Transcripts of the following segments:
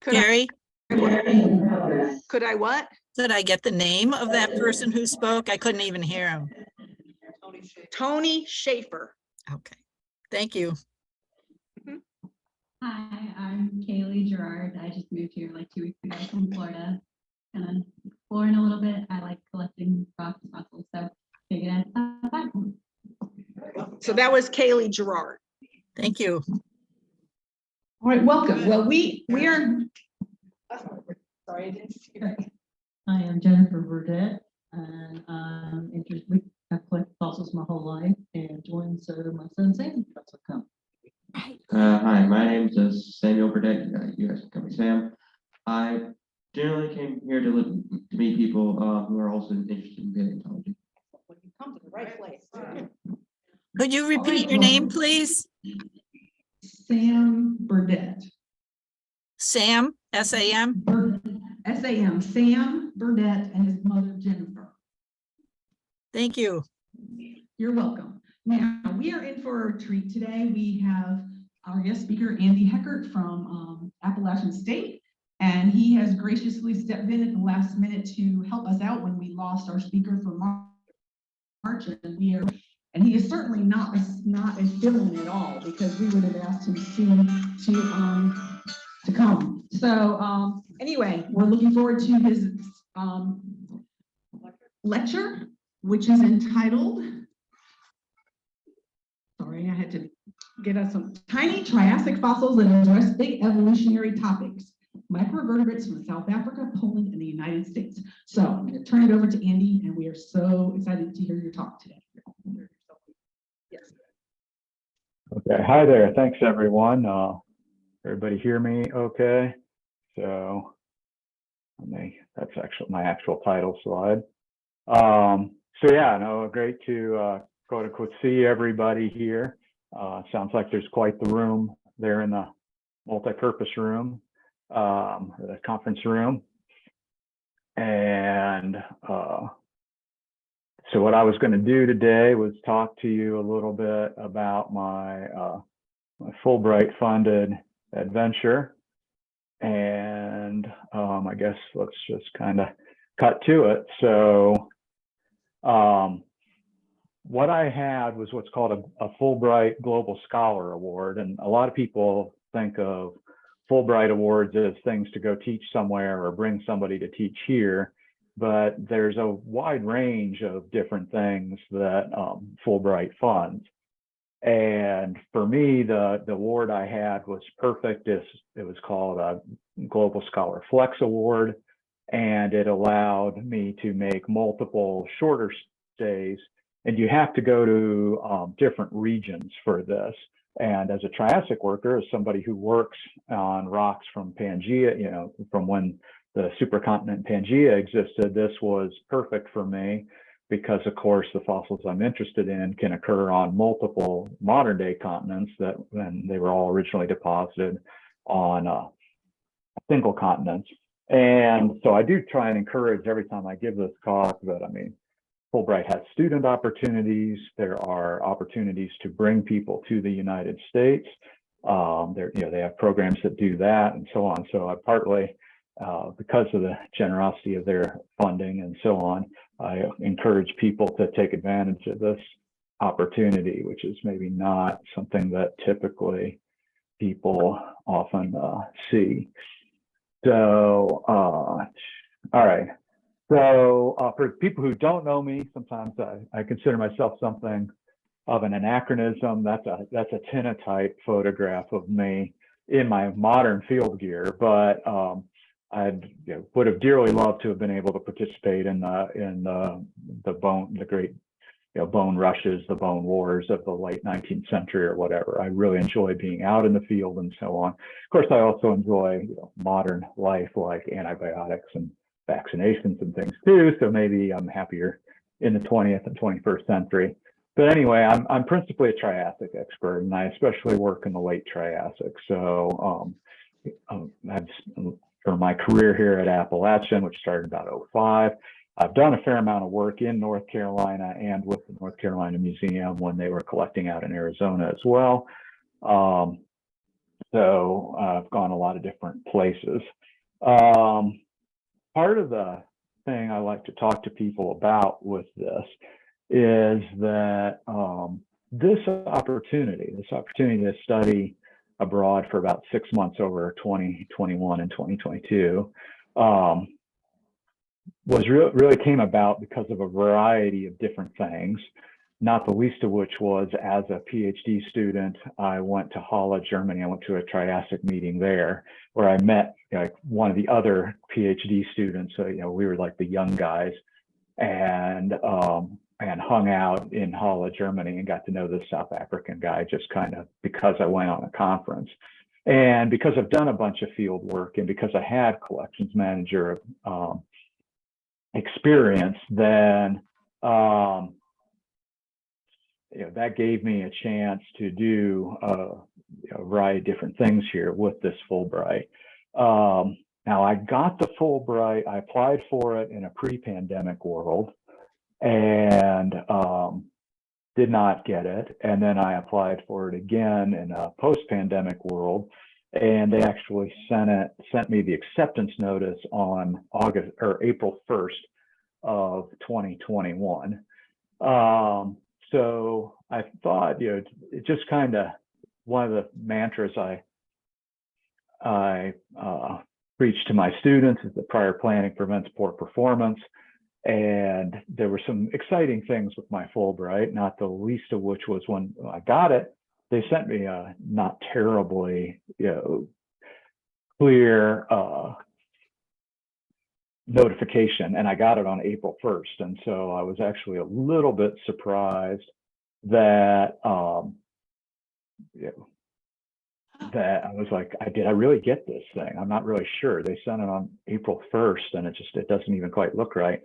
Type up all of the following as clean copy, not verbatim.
Gary, Could I what? did I get the name of that person who spoke? I couldn't even hear him. Tony Schaefer. Okay, thank you. Hi, I'm Kaylee Gerard. I just moved here like 2 weeks ago from Florida. Kind of exploring a little bit. I like collecting rocks and fossils, so figured I'd stop by. So that was Kaylee Gerard. Thank you. All right, welcome. Well, we are. Sorry, I didn't see that. I am Jennifer Burdett, and I'm interested. I've collected fossils my whole life and joined so my son Sam. That's what come. Hi, my name is Samuel Burdett. You guys can call me Sam. I generally came here to meet people who are also interested in paleontology. Well, you come to the right place. Could you repeat your name, please? Sam Burdett. Sam, S-A-M? Burdett, S-A-M. Sam Burdett and his mother Jennifer. Thank you. You're welcome. Now, we are in for a treat today. We have our guest speaker, Andy Heckert from Appalachian State, and he has graciously stepped in at the last minute to help us out when we lost our speaker for March, and he is certainly not a fill-in at all, because we would have asked him to come. So anyway, we're looking forward to his lecture, which is entitled, sorry, I had to get us some tiny Triassic fossils that address big evolutionary topics. Microvertebrates from South Africa, Poland, and the United States. So I'm going to turn it over to Andy, and we are so excited to hear your talk today. Yes. Okay, hi there. Thanks, everyone. Everybody hear me okay? So that's actually my actual title slide. So yeah, no, great to quote unquote see everybody here. Sounds like there's quite the room there in the multi-purpose room, the conference room. And so what I was going to do today was talk to you a little bit about my Fulbright funded adventure. And I guess let's just kind of cut to it. So what I had was what's called a Fulbright Global Scholar Award. And a lot of people think of Fulbright Awards as things to go teach somewhere or bring somebody to teach here. But there's a wide range of different things that Fulbright funds. And for me, the award I had was perfect. It was called a Global Scholar Flex Award, and it allowed me to make multiple shorter stays. And you have to go to different regions for this. And as a Triassic worker, as somebody who works on rocks from Pangaea, from when the supercontinent Pangaea existed, this was perfect for me because, of course, the fossils I'm interested in can occur on multiple modern day continents and they were all originally deposited on single continents. And so I do try and encourage every time I give this talk that, Fulbright has student opportunities. There are opportunities to bring people to the United States. They have programs that do that and so on. So I partly, because of the generosity of their funding and so on, I encourage people to take advantage of this opportunity, which is maybe not something that typically people often see. So, all right. So for people who don't know me, sometimes I consider myself something of an anachronism. That's a tintype photograph of me in my modern field gear, but I would have dearly loved to have been able to participate in the great bone rushes, the bone wars of the late 19th century or whatever. I really enjoy being out in the field and so on. Of course, I also enjoy modern life like antibiotics and vaccinations and things too. So maybe I'm happier in the 20th and 21st century. But anyway, I'm principally a Triassic expert, and I especially work in the late Triassic. So for my career here at Appalachian, which started about 2005, I've done a fair amount of work in North Carolina and with the North Carolina Museum when they were collecting out in Arizona as well. So I've gone a lot of different places. Part of the thing I like to talk to people about with this is that this opportunity to study abroad for about 6 months over 2021 and 2022 really came about because of a variety of different things, not the least of which was, as a PhD student, I went to Halle, Germany. I went to a Triassic meeting there where I met one of the other PhD students. So, we were like the young guys, and hung out in Halle, Germany, and got to know this South African guy just kind of because I went on a conference. And because I've done a bunch of field work, and because I had collections manager experience, then that gave me a chance to do a variety of different things here with this Fulbright. Now, I got the Fulbright. I applied for it in a pre-pandemic world and did not get it. And then I applied for it again in a post-pandemic world, and they actually sent me the acceptance notice on April 1st of 2021. So I thought, it just kind of, one of the mantras I preach to my students is that prior planning prevents poor performance. And there were some exciting things with my Fulbright, not the least of which was when I got it, they sent me a not terribly clear notification, and I got it on April 1st. And so I was actually a little bit surprised that that I was like, did I really get this thing? I'm not really sure. They sent it on April 1st, and it doesn't even quite look right.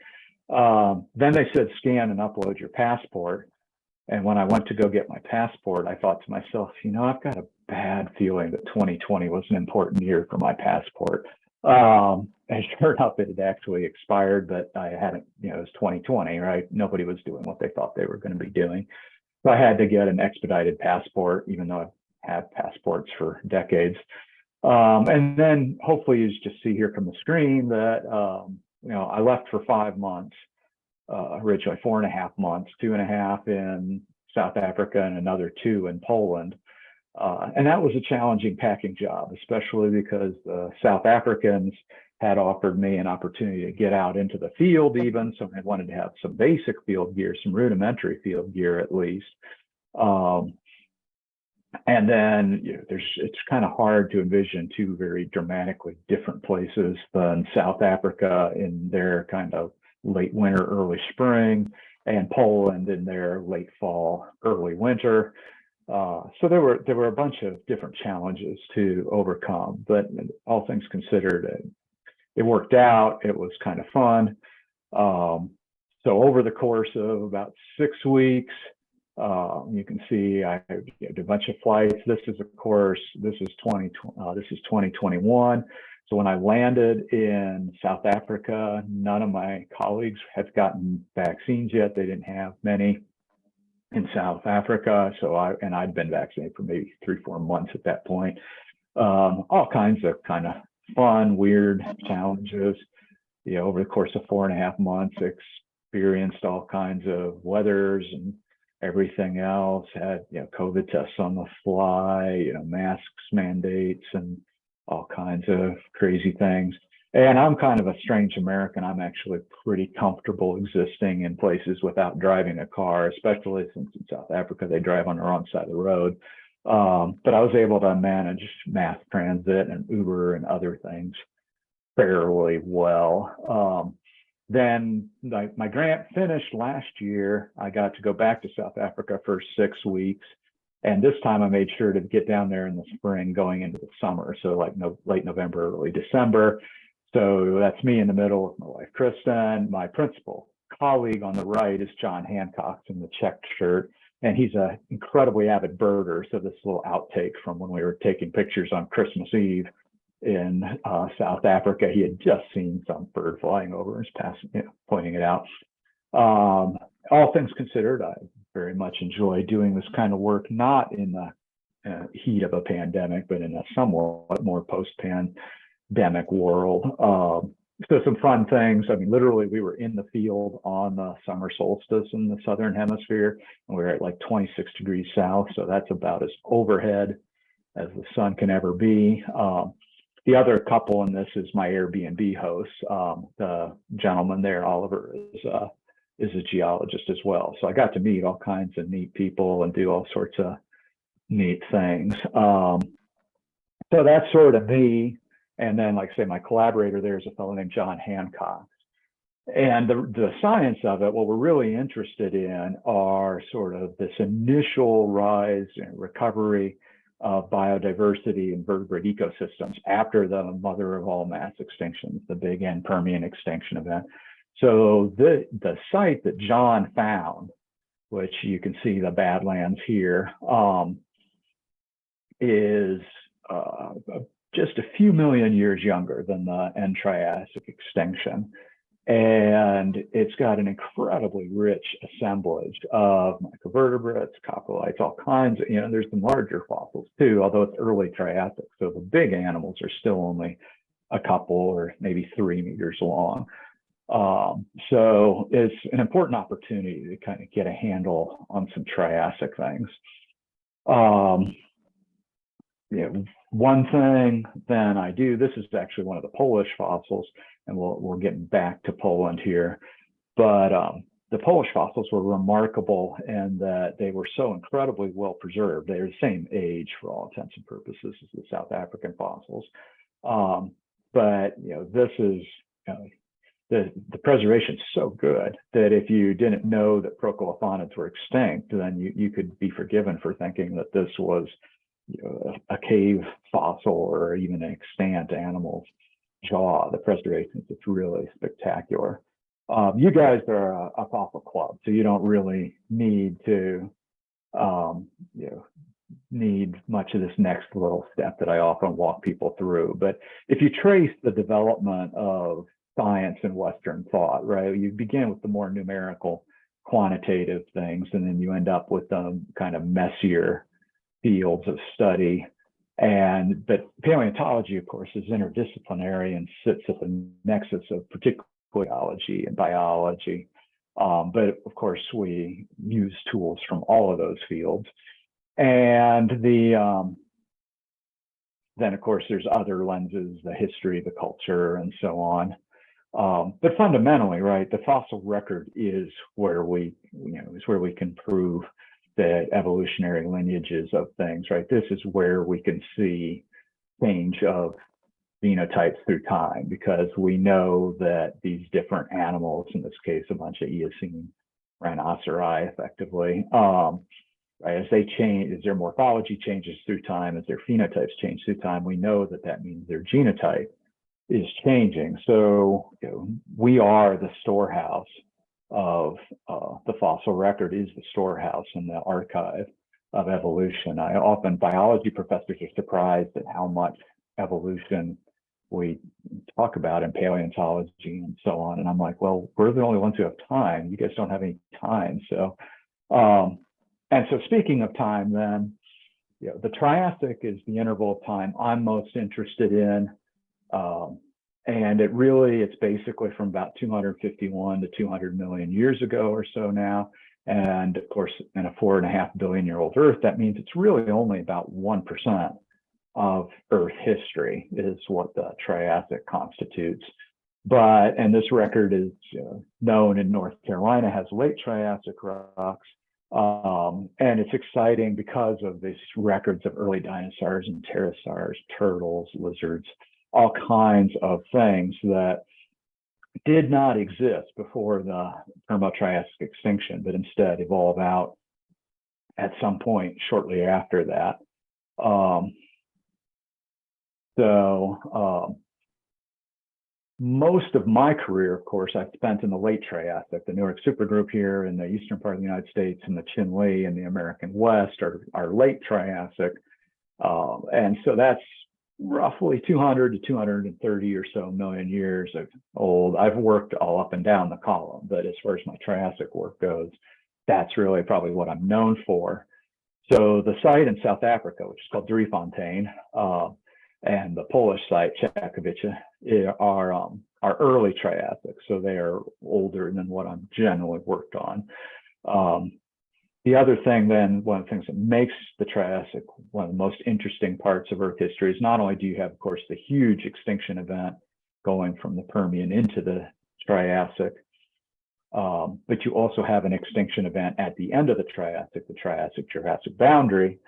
Then they said scan and upload your passport. And when I went to go get my passport, I thought to myself, I've got a bad feeling that 2020 was an important year for my passport. And sure enough, it had actually expired, but I hadn't, it was 2020, right? Nobody was doing what they thought they were going to be doing. So I had to get an expedited passport, even though I've had passports for decades. And then hopefully you just see here from the screen that, I left for 5 months, originally 4.5 months, 2.5 in South Africa and another 2 in Poland. And that was a challenging packing job, especially because the South Africans had offered me an opportunity to get out into the field even. So I wanted to have some basic field gear, some rudimentary field gear at least. And then it's kind of hard to envision 2 very dramatically different places than South Africa in their kind of late winter, early spring, and Poland in their late fall, early winter. So there were a bunch of different challenges to overcome, but all things considered, it worked out. It was kind of fun. So over the course of about 6 weeks, you can see I did a bunch of flights. This is, of course, this is 2021. So when I landed in South Africa, none of my colleagues had gotten vaccines yet. They didn't have many in South Africa. So I'd been vaccinated for maybe 3-4 months at that point. All kinds of kind of fun, weird challenges. Over the course of 4.5 months, experienced all kinds of weathers and everything else. Had COVID tests on the fly, masks, mandates, and all kinds of crazy things. And I'm kind of a strange American. I'm actually pretty comfortable existing in places without driving a car, especially since in South Africa they drive on the wrong side of the road. But I was able to manage mass transit and Uber and other things fairly well. Then my grant finished last year. I got to go back to South Africa for 6 weeks. And this time I made sure to get down there in the spring going into the summer. So like late November, early December. So that's me in the middle with my wife, Kristen. My principal colleague on the right is John Hancock in the checked shirt. And he's an incredibly avid birder. So this little outtake from when we were taking pictures on Christmas Eve in South Africa, he had just seen some bird flying over and passing, pointing it out. All things considered, I very much enjoy doing this kind of work, not in the heat of a pandemic, but in a somewhat more post-pandemic world. So some fun things. I mean, literally, we were in the field on the summer solstice in the southern hemisphere, and we were at like 26 degrees south. So that's about as overhead as the sun can ever be. The other couple in this is my Airbnb host. The gentleman there, Oliver, is a geologist as well. So I got to meet all kinds of neat people and do all sorts of neat things. So that's sort of me. And then, like I say, my collaborator there is a fellow named John Hancock. And the science of it, what we're really interested in are sort of this initial rise and recovery of biodiversity in vertebrate ecosystems after the mother of all mass extinctions, the big end Permian extinction event. So the site that John found, which you can see the Badlands here, is just a few million years younger than the end Triassic extinction. And it's got an incredibly rich assemblage of microvertebrates, coprolites, all kinds of, there's some larger fossils too, although it's early Triassic. So the big animals are still only a couple or maybe 3 meters long. So it's an important opportunity to kind of get a handle on some Triassic things. One thing then I do, this is actually one of the Polish fossils, and we're getting back to Poland here, but the Polish fossils were remarkable in that they were so incredibly well preserved. They're the same age for all intents and purposes as the South African fossils. But this is, the preservation is so good that if you didn't know that procolophonids were extinct, then you could be forgiven for thinking that this was a cave fossil or even an extant animal's jaw. The preservation is really spectacular. You guys are a fossil club, so you don't really need to need much of this next little step that I often walk people through. But if you trace the development of science and Western thought, right, you begin with the more numerical, quantitative things, and then you end up with the kind of messier fields of study. But paleontology, of course, is interdisciplinary and sits at the nexus of particularly geology and biology. But of course, we use tools from all of those fields. And then, of course, there's other lenses, the history, the culture, and so on. But fundamentally, right, the fossil record is where we can prove the evolutionary lineages of things, right? This is where we can see change of phenotypes through time, because we know that these different animals, in this case, a bunch of Eocene rhinoceri, effectively, right, as they change, as their morphology changes through time, as their phenotypes change through time, we know that that means their genotype is changing. So we are the storehouse of the fossil record, is the storehouse and the archive of evolution. Biology professors are surprised at how much evolution we talk about in paleontology and so on. And I'm like, well, we're the only ones who have time. You guys don't have any time. So, and so speaking of time, then, the Triassic is the interval of time I'm most interested in. And it's basically from about 251 to 200 million years ago or so now. And of course, in a 4.5 billion year old Earth, that means it's really only about 1% of Earth history is what the Triassic constitutes. And this record is known in North Carolina, has late Triassic rocks. And it's exciting because of these records of early dinosaurs and pterosaurs, turtles, lizards, all kinds of things that did not exist before the Permo-Triassic extinction, but instead evolve out at some point shortly after that. Most of my career, of course, I've spent in the late Triassic. The Newark supergroup here in the eastern part of the United States and the Chinle in the American West are late Triassic. And so that's roughly 200 to 230 or so million years old. I've worked all up and down the column, but as far as my Triassic work goes, that's really probably what I'm known for. So the site in South Africa, which is called Driefontein, and the Polish site, Czechowicza, are early Triassic. So they are older than what I'm generally worked on. The other thing then, one of the things that makes the Triassic one of the most interesting parts of Earth history is not only do you have, of course, the huge extinction event going from the Permian into the Triassic, but you also have an extinction event at the end of the Triassic-Jurassic boundary,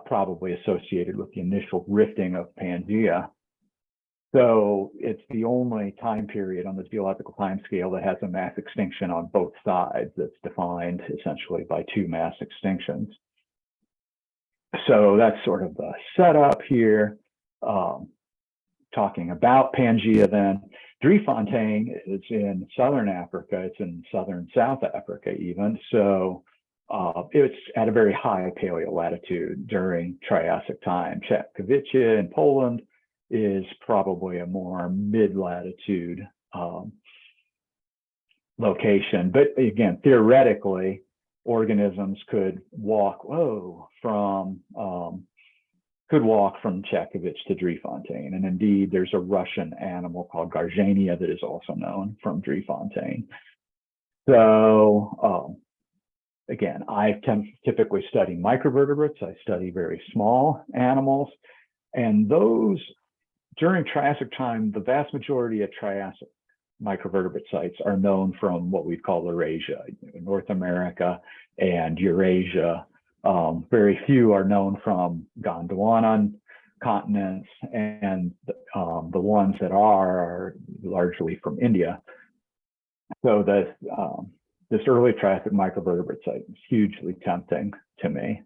probably associated with the initial rifting of Pangea. So it's the only time period on the geological time scale that has a mass extinction on both sides that's defined essentially by two mass extinctions. So that's sort of the setup here. Talking about Pangea then, Driefontein is in southern Africa, it's in southern South Africa even. So it's at a very high paleolatitude during Triassic time. Czechowicza in Poland is probably a more mid-latitude location. But again, theoretically, organisms could walk from Czechowicza to Driefontein. And indeed, there's a Russian animal called Garjania that is also known from Driefontein. So again, I typically study microvertebrates. I study very small animals. And those, during Triassic time, the vast majority of Triassic microvertebrate sites are known from what we call Eurasia, North America and Eurasia. Very few are known from Gondwanan continents, and the ones that are largely from India. So this early Triassic microvertebrate site is hugely tempting to me.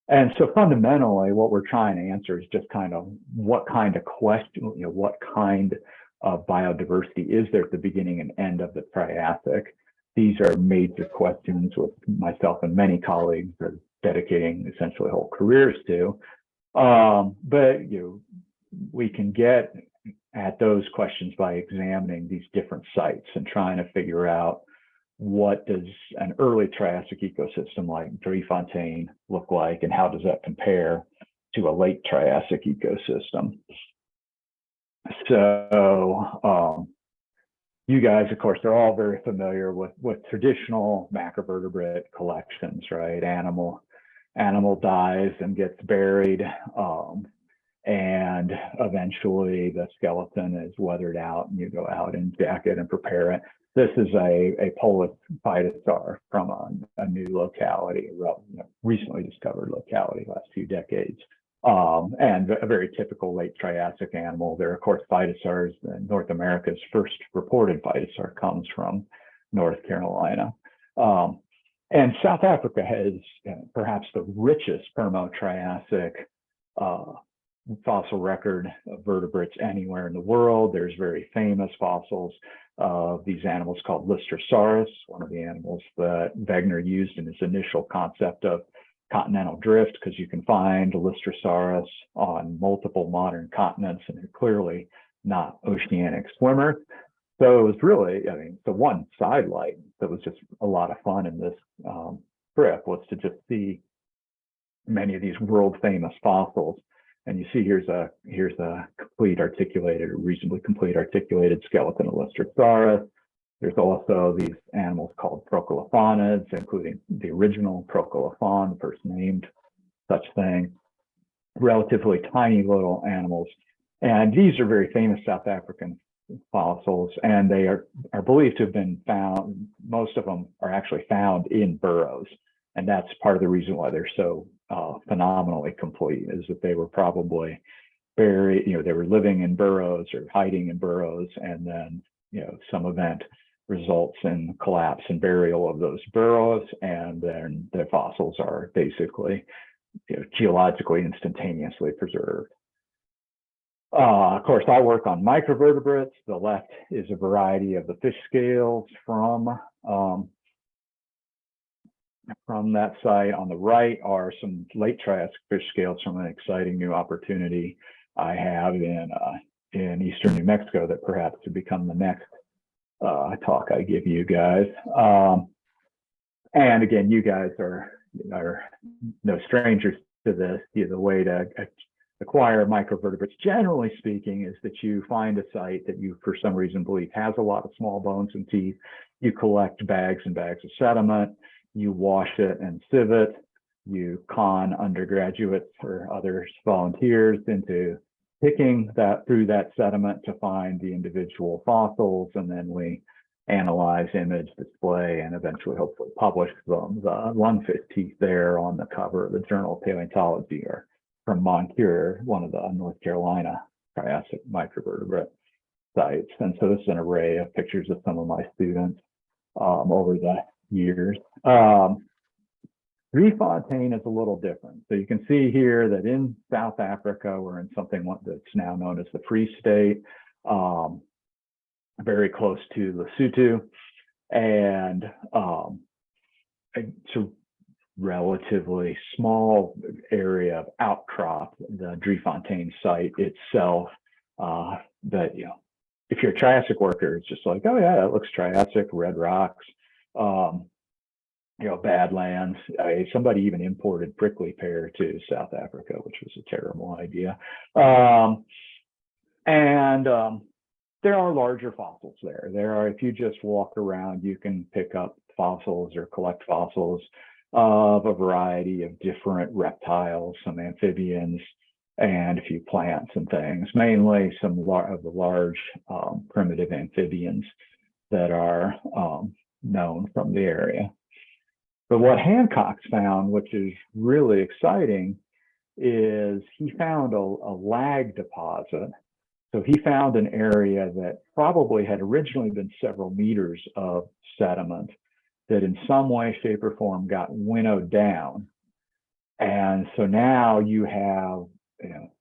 And so fundamentally, what we're trying to answer is just kind of what kind of question, what kind of biodiversity is there at the beginning and end of the Triassic? These are major questions with myself and many colleagues are dedicating essentially whole careers to. But we can get at those questions by examining these different sites and trying to figure out what does an early Triassic ecosystem like Driefontein look like, and how does that compare to a late Triassic ecosystem? So you guys, of course, are all very familiar with traditional macrovertebrate collections, right? Animal dies and gets buried, and eventually the skeleton is weathered out, and you go out and deck it and prepare it. This is a Polish phytosaur from a new locality, recently discovered locality, last few decades, and a very typical late Triassic animal. There are, of course, phytosaurs. North America's first reported phytosaur comes from North Carolina. And South Africa has perhaps the richest Permo-Triassic fossil record of vertebrates anywhere in the world. There's very famous fossils of these animals called Lystrosaurus, one of the animals that Wegener used in his initial concept of continental drift, because you can find Lystrosaurus on multiple modern continents, and they're clearly not oceanic swimmers. So it was really, the one sidelight that was just a lot of fun in this trip was to just see many of these world famous fossils. And you see here's a complete articulated, or reasonably complete articulated skeleton of Lystrosaurus. There's also these animals called Procolophonids, including the original Procolophon, the first named such thing. Relatively tiny little animals. And these are very famous South African fossils, and they are believed to have been found, most of them are actually found in burrows. And that's part of the reason why they're so phenomenally complete, is that they were probably buried, they were living in burrows or hiding in burrows, and then, some event results in collapse and burial of those burrows, and then the fossils are basically, geologically instantaneously preserved. Of course, I work on microvertebrates. The left is a variety of the fish scales from that site. On the right are some late Triassic fish scales from an exciting new opportunity I have in eastern New Mexico that perhaps to become the next talk I give you guys. And again, you guys are are no strangers to this. The way to acquire microvertebrates, generally speaking, is that you find a site that you, for some reason, believe has a lot of small bones and teeth. You collect bags and bags of sediment, you wash it and sieve it, you con undergraduates or others, volunteers, into picking that through that sediment to find the individual fossils, and then we analyze, image, display, and eventually hopefully publish them. The lungfish teeth there on the cover of the Journal of Paleontology are from Moncure, one of the North Carolina Triassic microvertebrate sites. And so this is an array of pictures of some of my students over the years. Driefontein is a little different. So you can see here that in South Africa, we're in something that's now known as the Free State, very close to Lesotho, and it's a relatively small area of outcrop, the Driefontein site itself, that, if you're a Triassic worker, it's just like, oh yeah, that looks Triassic, red rocks, badlands. Somebody even imported prickly pear to South Africa, which was a terrible idea. There are larger fossils there. If you just walk around, you can pick up fossils or collect fossils of a variety of different reptiles, some amphibians, and a few plants and things, mainly some of the large primitive amphibians that are known from the area. But what Hancock's found, which is really exciting, is he found a lag deposit. So he found an area that probably had originally been several meters of sediment that in some way, shape, or form got winnowed down. And so now you have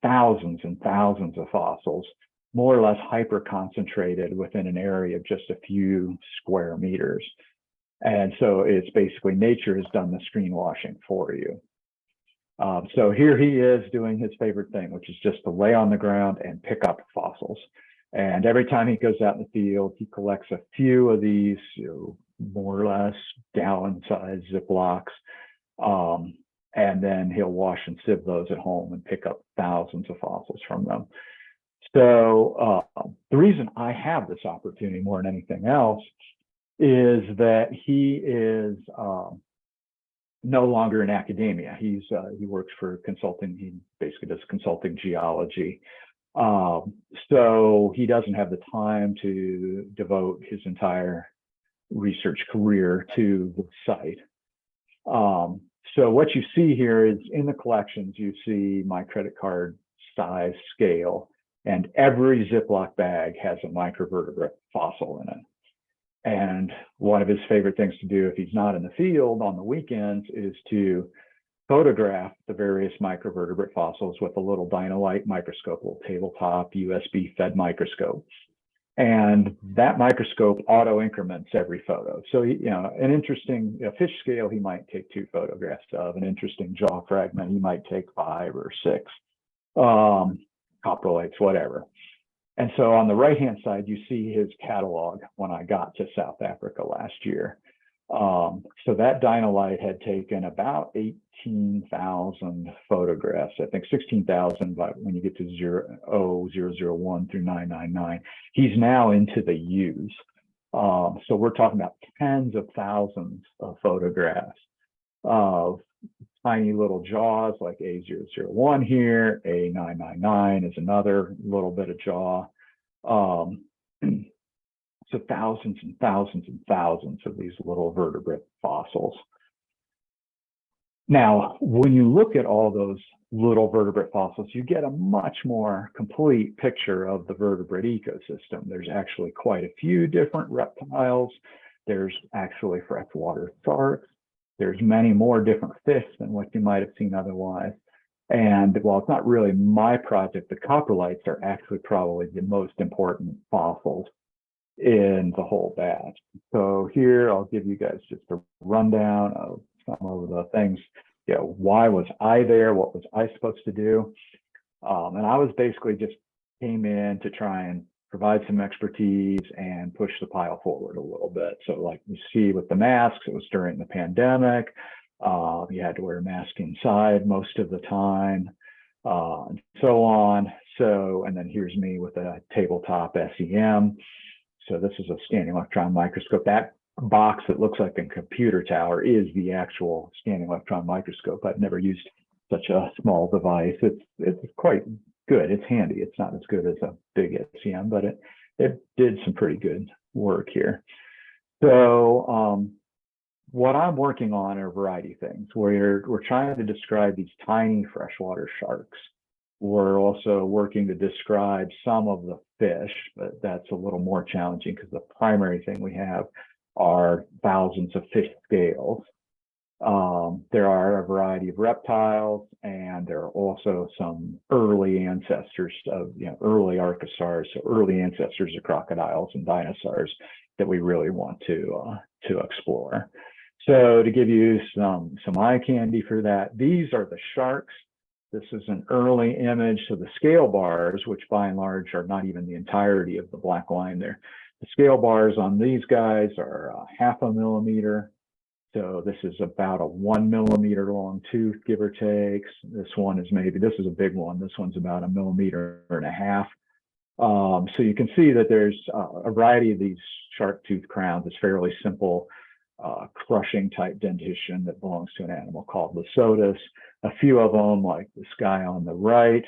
thousands and thousands of fossils, more or less hyper concentrated within an area of just a few square meters. And so it's basically nature has done the screen washing for you. So here he is doing his favorite thing, which is just to lay on the ground and pick up fossils. And every time he goes out in the field, he collects a few of these, more or less gallon-sized Ziplocs, and then he'll wash and sieve those at home and pick up thousands of fossils from them. So the reason I have this opportunity more than anything else is that he is no longer in academia. He works for consulting. He basically does consulting geology. So he doesn't have the time to devote his entire research career to the site. So what you see here is in the collections, you see my credit card size scale, and every Ziploc bag has a microvertebrate fossil in it. And one of his favorite things to do if he's not in the field on the weekends is to photograph the various microvertebrate fossils with a little Dynolite microscope, a little tabletop USB fed microscope. And that microscope auto increments every photo. So, an interesting fish scale, he might take 2 photographs of. An interesting jaw fragment, he might take 5 or 6. Coprolites, whatever. And so on the right-hand side, you see his catalog when I got to South Africa last year. So that Dynolite had taken about 18,000 photographs, I think 16,000, but when you get to 001 through 999, he's now into the U's. So we're talking about tens of thousands of photographs of tiny little jaws like A001 here, A999 is another little bit of jaw. So thousands and thousands and thousands of these little vertebrate fossils. Now, when you look at all those little vertebrate fossils, you get a much more complete picture of the vertebrate ecosystem. There's actually quite a few different reptiles. There's actually freshwater sharks. There's many more different fish than what you might have seen otherwise. And while it's not really my project, the coprolites are actually probably the most important fossils in the whole batch. So here I'll give you guys just a rundown of some of the things. Why was I there? What was I supposed to do? And I was basically just came in to try and provide some expertise and push the pile forward a little bit. So like you see with the masks, it was during the pandemic. You had to wear a mask inside most of the time, and so on. So, and then here's me with a tabletop SEM. So this is a scanning electron microscope. That box that looks like a computer tower is the actual scanning electron microscope. I've never used such a small device. It's quite good. It's handy. It's not as good as a big SEM, but it did some pretty good work here. So what I'm working on are a variety of things. We're trying to describe these tiny freshwater sharks. We're also working to describe some of the fish, but that's a little more challenging because the primary thing we have are thousands of fish scales. There are a variety of reptiles, and there are also some early ancestors of, early archosaurs, so early ancestors of crocodiles and dinosaurs that we really want to explore. So to give you some eye candy for that, these are the sharks. This is an early image. So the scale bars, which by and large are not even the entirety of the black line there, the scale bars on these guys are 0.5 millimeter. So this is about a 1 millimeter long tooth, give or take. This is a big one. This one's about 1.5 millimeters. So you can see that there's a variety of these shark tooth crowns. It's fairly simple crushing type dentition that belongs to an animal called Lysotus. A few of them, like this guy on the right,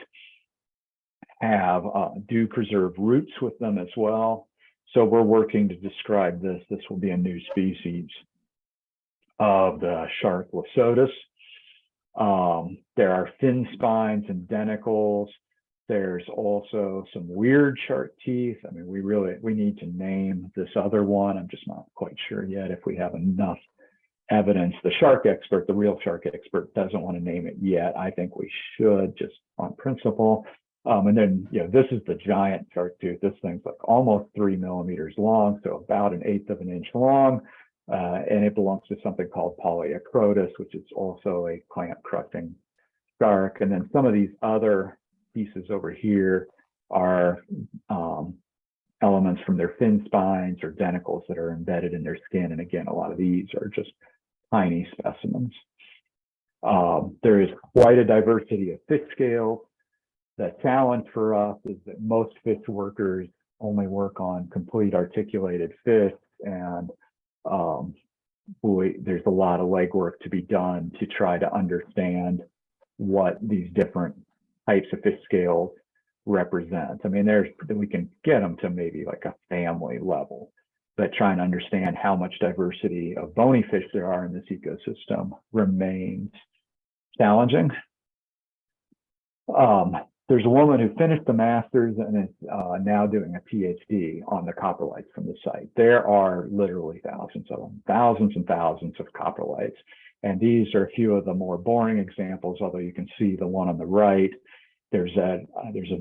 do preserve roots with them as well. So we're working to describe this. This will be a new species of the shark Lysotus. There are fin spines and denticles. There's also some weird shark teeth. I mean, we need to name this other one. I'm just not quite sure yet if we have enough evidence. The real shark expert doesn't want to name it yet. I think we should, just on principle. And then, this is the giant shark tooth. This thing's like almost 3 millimeters long, so about 1/8 of an inch long. And it belongs to something called Polyacrotus, which is also a clamp crushing shark. And then some of these other pieces over here are elements from their fin spines or denticles that are embedded in their skin. And again, a lot of these are just tiny specimens. There is quite a diversity of fish scales. The challenge for us is that most fish workers only work on complete articulated fish, and there's a lot of legwork to be done to try to understand what these different types of fish scales represent. I mean, we can get them to maybe like a family level, but trying to understand how much diversity of bony fish there are in this ecosystem remains challenging. There's a woman who finished the master's and is now doing a PhD on the coprolites from the site. There are literally thousands of them, thousands and thousands of coprolites. And these are a few of the more boring examples, although you can see the one on the right, there's a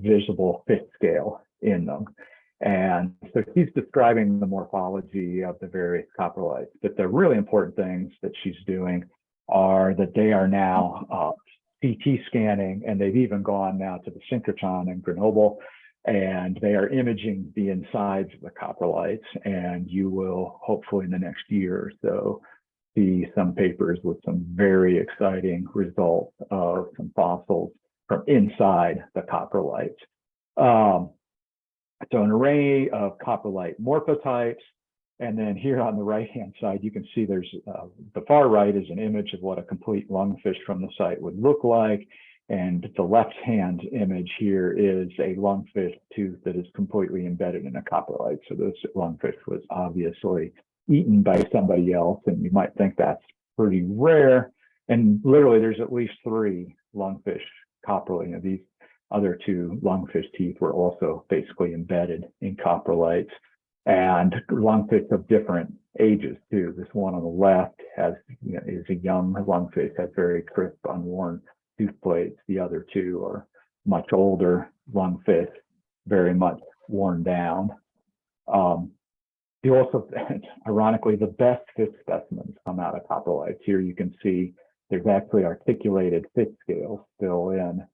visible fish scale in them. And so she's describing the morphology of the various coprolites. But the really important things that she's doing are that they are now CT scanning, and they've even gone now to the synchrotron in Grenoble, and they are imaging the insides of the coprolites. And you will hopefully in the next year or so see some papers with some very exciting results of some fossils from inside the coprolites. So an array of coprolite morphotypes. And then here on the right-hand side, you can see there's the far right is an image of what a complete lungfish from the site would look like. And the left-hand image here is a lungfish tooth that is completely embedded in a coprolite. So this lungfish was obviously eaten by somebody else, and you might think that's pretty rare. And literally, there's at least 3 lungfish coprolite. These other 2 lungfish teeth were also basically embedded in coprolites. And lungfish of different ages too. This one on the left is a young lungfish, has very crisp, unworn tooth plates. The other 2 are much older lungfish, very much worn down. You also, ironically, the best fish specimens come out of coprolites. Here you can see there's actually articulated fish scales still in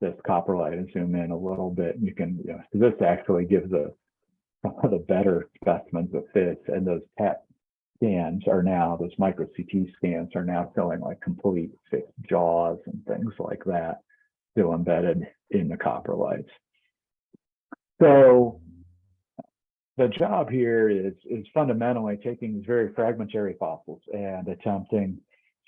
this coprolite. And zoom in a little bit, and you can, so this actually gives some of the better specimens of fish, and those scans are now, those micro CT scans are now showing like complete fixed jaws and things like that, still embedded in the coprolites. So the job here is fundamentally taking these very fragmentary fossils and attempting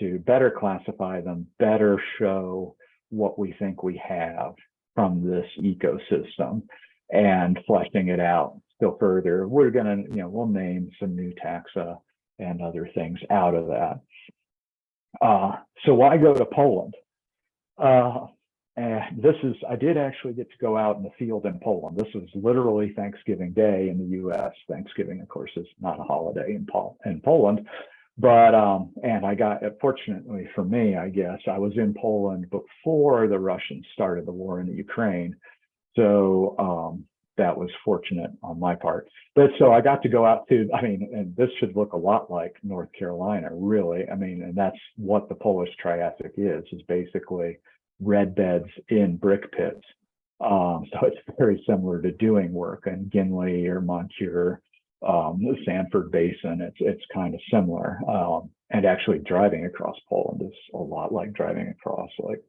to better classify them, better show what we think we have from this ecosystem, and fleshing it out still further. We're gonna, we'll name some new taxa and other things out of that. So why go to Poland? And this is, I did actually get to go out in the field in Poland. This was literally Thanksgiving Day in the US. Thanksgiving, of course, is not a holiday in Poland. But, and I got, fortunately for me, I guess, I was in Poland before the Russians started the war in the Ukraine. So that was fortunate on my part. But so I got to go out to, and this should look a lot like North Carolina, really. And that's what the Polish Triassic is basically red beds in brick pits. So it's very similar to doing work in Ginley or Moncure, the Sanford Basin. It's kind of similar. And actually driving across Poland is a lot like driving across like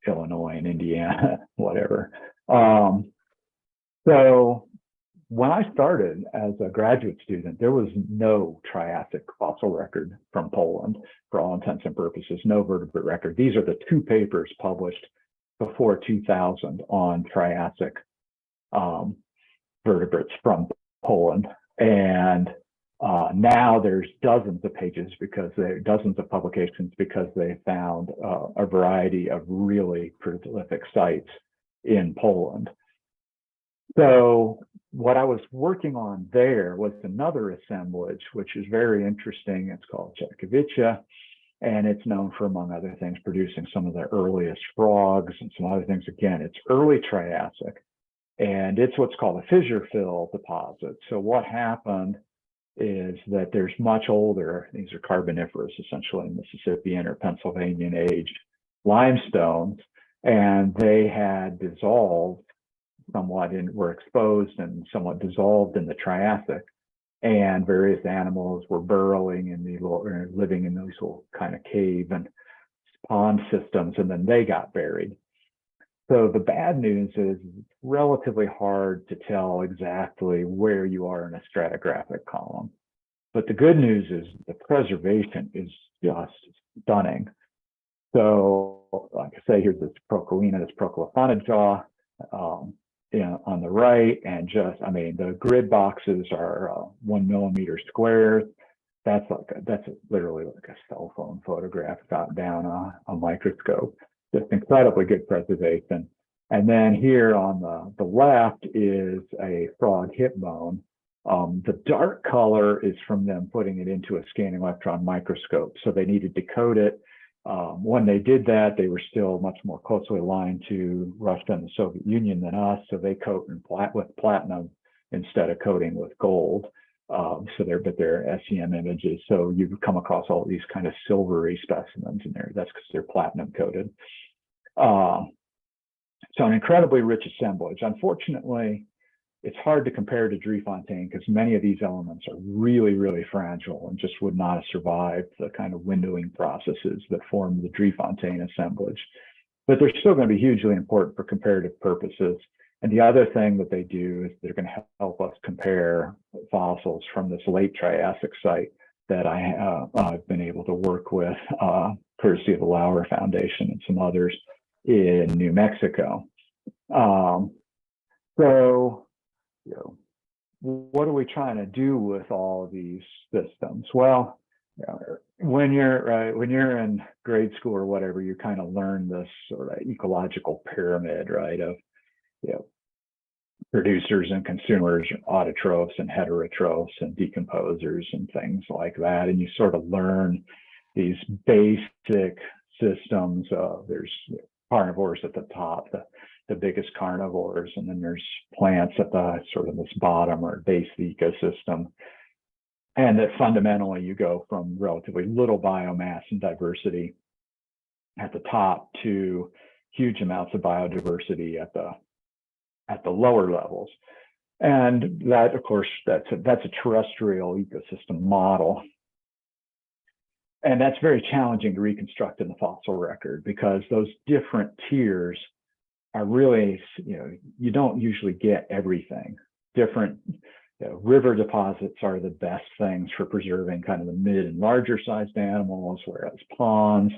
Illinois and Indiana, whatever. So when I started as a graduate student, there was no Triassic fossil record from Poland for all intents and purposes, no vertebrate record. These are the two papers published before 2000 on Triassic vertebrates from Poland. And now there's dozens of pages dozens of publications because they found a variety of really prolific sites in Poland. So what I was working on there was another assemblage, which is very interesting. It's called Czechowicza, and it's known for, among other things, producing some of the earliest frogs and some other things. Again, it's early Triassic, and it's what's called a fissure fill deposit. So what happened is that there's much older, these are Carboniferous, essentially Mississippian or Pennsylvanian aged limestones, and they had dissolved somewhat were exposed and somewhat dissolved in the Triassic, and various animals were burrowing in the living in those little kind of cave and pond systems, and then they got buried. So the bad news is it's relatively hard to tell exactly where you are in a stratigraphic column. But the good news is the preservation is just stunning. So like I say, here's this Procalina, this Procolophonic jaw, on the right, and the grid boxes are 1 millimeter squares. That's literally like a cell phone photograph got down a microscope. Just incredibly good preservation. And then here on the left is a frog hip bone. The dark color is from them putting it into a scanning electron microscope. So they needed to code it. When they did that, they were still much more closely aligned to Russia and the Soviet Union than us. So they coat with platinum instead of coating with gold. So they're SEM images. So you come across all these kind of silvery specimens in there. That's because they're platinum coated. So an incredibly rich assemblage. Unfortunately, it's hard to compare to Driefontein because many of these elements are really, really fragile and just would not have survived the kind of windowing processes that form the Driefontein assemblage. But they're still going to be hugely important for comparative purposes. And the other thing that they do is they're going to help us compare fossils from this late Triassic site that I've been able to work with, courtesy of the Lauer Foundation and some others in New Mexico. What are we trying to do with all of these systems? Well, when you're in grade school or whatever, you kind of learn this sort of ecological pyramid, right? Of producers and consumers, autotrophs and heterotrophs and decomposers and things like that. And you sort of learn these basic systems. There's carnivores at the top, the biggest carnivores, and then there's plants at the sort of this bottom or base of the ecosystem. And that fundamentally you go from relatively little biomass and diversity at the top to huge amounts of biodiversity at the lower levels. And that, of course, that's a terrestrial ecosystem model. And that's very challenging to reconstruct in the fossil record because those different tiers are really, you don't usually get everything. Different river deposits are the best things for preserving kind of the mid and larger sized animals, whereas ponds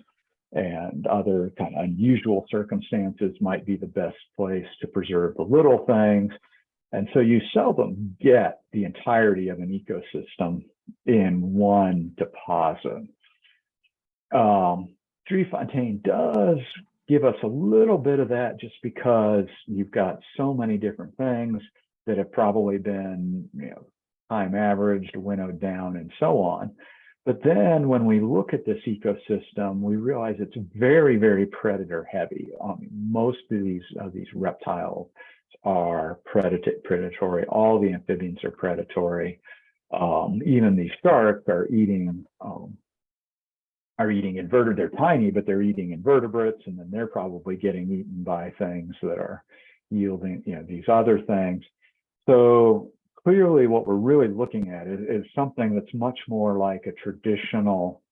and other kind of unusual circumstances might be the best place to preserve the little things. And so you seldom get the entirety of an ecosystem in one deposit. Driefontein does give us a little bit of that just because you've got so many different things that have probably been, time averaged, winnowed down, and so on. But then when we look at this ecosystem, we realize it's very, very predator heavy. Most of these reptiles are predatory. All the amphibians are predatory. Even these sharks are eating invertebrates. They're tiny, but they're eating invertebrates, and then they're probably getting eaten by things that are yielding, these other things. So clearly what we're really looking at is something that's much more like a traditional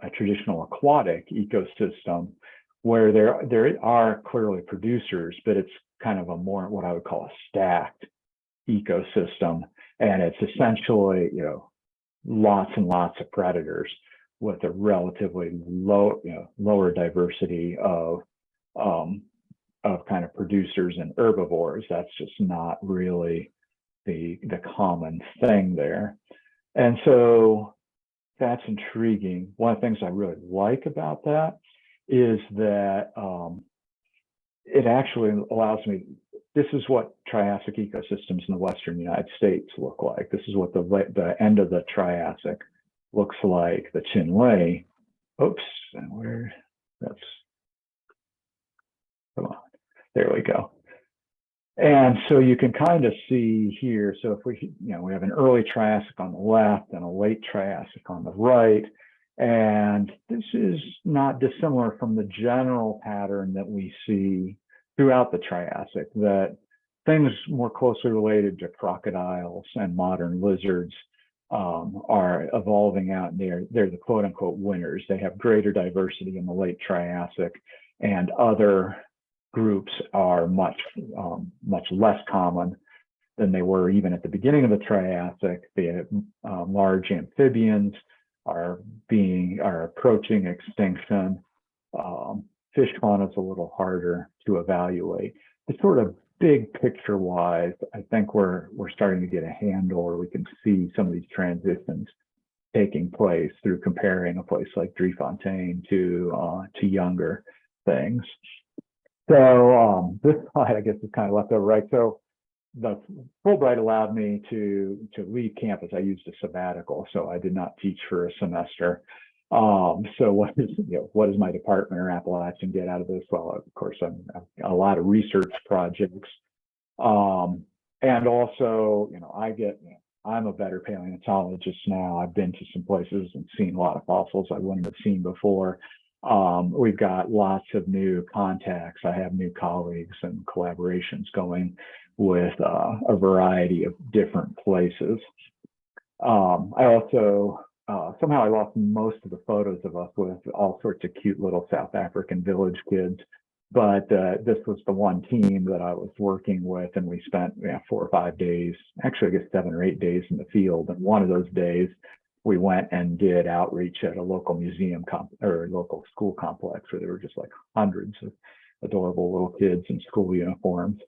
aquatic ecosystem where there are clearly producers, but it's kind of a more what I would call a stacked ecosystem. And it's essentially, lots and lots of predators with a relatively lower diversity of kind of producers and herbivores. That's just not really the common thing there. And so that's intriguing. One of the things I really like about that is that it actually allows me, this is what Triassic ecosystems in the Western United States look like. This is what the end of the Triassic looks like, the Chinle. Oops, and come on, there we go. And so you can kind of see here, so if we have an early Triassic on the left and a late Triassic on the right, and this is not dissimilar from the general pattern that we see throughout the Triassic, that things more closely related to crocodiles and modern lizards are evolving out, and they're the quote unquote winners. They have greater diversity in the late Triassic, and other groups are much less common than they were even at the beginning of the Triassic. The large amphibians are approaching extinction. Fish fauna is a little harder to evaluate. It's sort of big picture wise, I think we're starting to get a handle, or we can see some of these transitions taking place through comparing a place like Driefontein to younger things. So this slide, I guess, is kind of left over, right? So the Fulbright allowed me to leave campus. I used a sabbatical, so I did not teach for a semester. So what does my department or Appalachian get out of this? Well, of course, a lot of research projects, and also, I'm a better paleontologist now. I've been to some places and seen a lot of fossils I wouldn't have seen before. We've got lots of new contacts. I have new colleagues and collaborations going with a variety of different places. I also somehow I lost most of the photos of us with all sorts of cute little South African village kids, but this was the one team that I was working with, and we spent 4 or 5 days, actually I guess 7 or 8 days in the field. And one of those days we went and did outreach at a local museum or local school complex where there were just like hundreds of adorable little kids in school uniforms.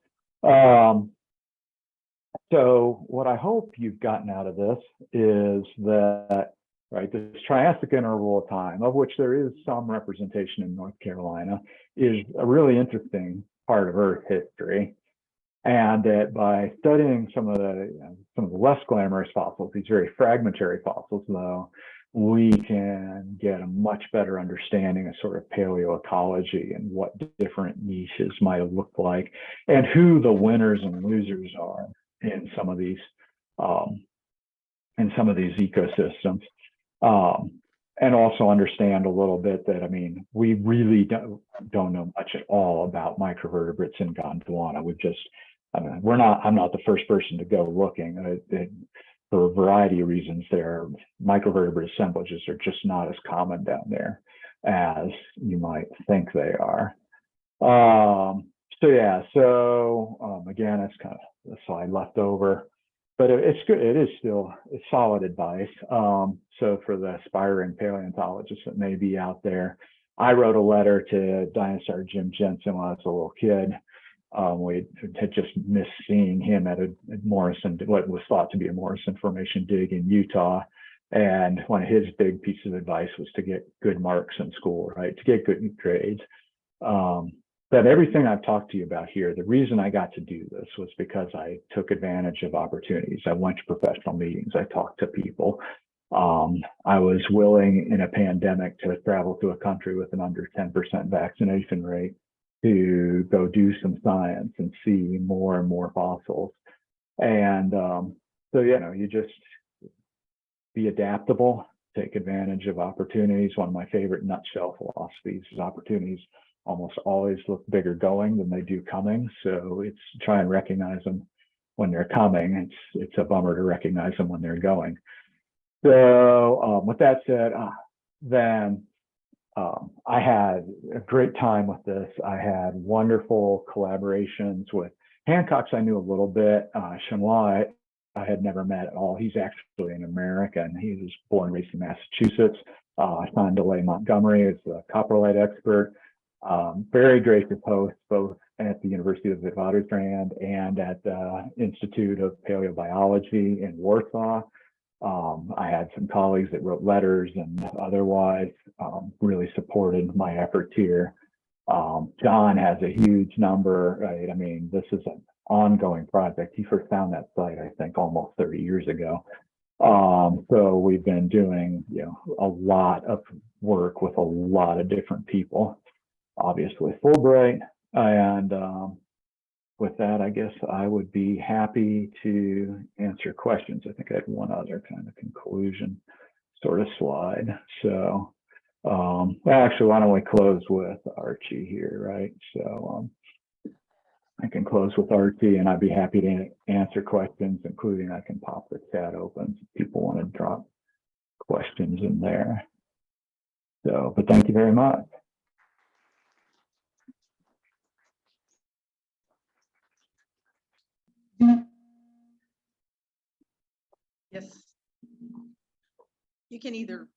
So what I hope you've gotten out of this is that, right, this Triassic interval of time, of which there is some representation in North Carolina, is a really interesting part of Earth history. And that by studying some of the less glamorous fossils, these very fragmentary fossils, though, we can get a much better understanding of sort of paleoecology and what different niches might have looked like, and who the winners and losers are in some of these ecosystems. And also understand a little bit that, we really don't know much at all about microvertebrates in Gondwana. We've just, I'm not the first person to go looking. For a variety of reasons, their microvertebrate assemblages are just not as common down there as you might think they are. Again, it's kind of the slide left over, but it's good. It's solid advice. So for the aspiring paleontologists that may be out there, I wrote a letter to dinosaur Jim Jensen when I was a little kid. We had just missed seeing him at a Morrison, what was thought to be a Morrison Formation dig in Utah. And one of his big pieces of advice was to get good marks in school, right? To get good grades. But everything I've talked to you about here, the reason I got to do this was because I took advantage of opportunities. I went to professional meetings. I talked to people. I was willing in a pandemic to travel to a country with an under 10% vaccination rate to go do some science and see more and more fossils. And you just be adaptable, take advantage of opportunities. One of my favorite nutshell philosophies is opportunities almost always look bigger going than they do coming. So it's try and recognize them when they're coming. It's a bummer to recognize them when they're going. So with that said, I had a great time with this. I had wonderful collaborations with Hancock's. I knew a little bit. Chenois, I had never met at all. He's actually an American. He was born and raised in Massachusetts. Sandelay Montgomery is a coprolite expert. Very gracious host, both at the University of Witwatersrand and at the Institute of Paleobiology in Warsaw. I had some colleagues that wrote letters and otherwise really supported my efforts here. John has a huge number, right? I mean, this is an ongoing project. He first found that site, I think, almost 30 years ago. So we've been doing, a lot of work with a lot of different people, obviously Fulbright. And with that, I guess I would be happy to answer questions. I think I had one other kind of conclusion sort of slide. So actually, why don't we close with Archie here, right? So I can close with Archie, and I'd be happy to answer questions, including I can pop the chat open if people want to drop questions in there. So, but thank you very much. Yes. You can either